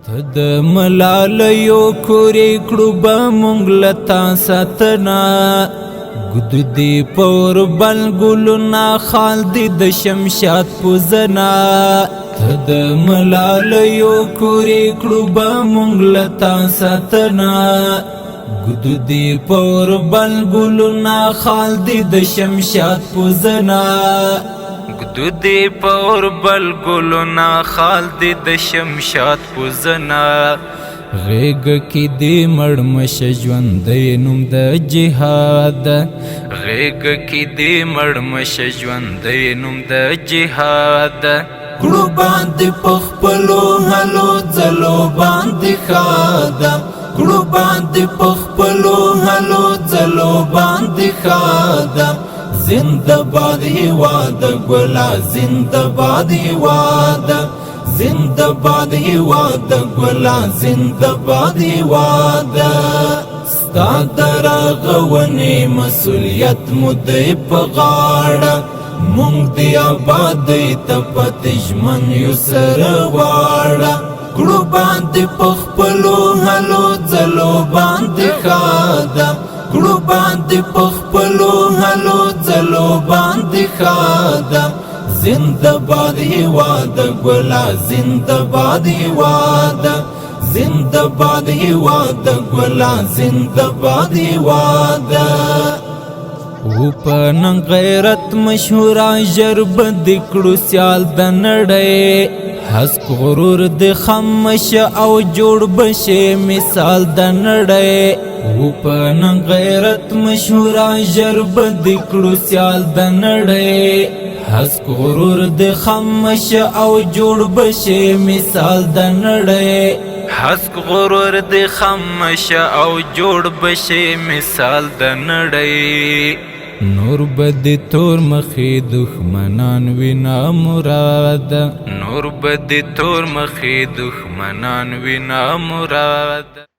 ته د ملالیو کورې کړو به مونږ له تا ساتنه ګد دې پر بل ګلونه خال دې د شمشاد پوزنه ته د ملالیو کورې کړو به مونږ له تا ساتنه ګد دې پر بل ګلونه خال دې د شمشاد پوزنه ګد دې پر بل ګلونه خال دې د شمشاد پوزنه غیږ کې دې مړ مشه ژوندی نوم د جهاد غیږ کې دې مړ مشه ژوندی نوم د جهاد کړو باندې په خپلو هلو ځلو باندې ښاده کړو باندې په خپلو هلو ځلو باندې ښاده زنده باد هیواد ګلا زنده باد هیواد زنده باد هیواد ګلا زنده باد هیواد ستا درغونې مسؤلیت مو دی په غاړه مونږ دی آبادۍ ته پاتې ژمن یو سره واړه کړو باندې په خپلو هلو ځلو باندې ښاده کړو باندې په خپلو هلو ځلو باندې ښاده زنده باد هیواد ګلا زنده باد هیواد زنده باد هیواد ګلا زنده باد هیواد و په نن غیرت مشهوره ژر به دې کړو سیال د نړۍ هسک غرور د خامش او جوړ بشه مثال د نړۍ و په نن غیرت مشهوره ژر به دې کړو سیال د نړۍ هسک غرور د خامش او جوړ بشه مثال د نړۍ هسک غرور د خامش او جوړ بشه مثال د نړۍ نور بد تور مخې دښمنان وینا مراد نور بد تور مخې دښمنان وینا مراد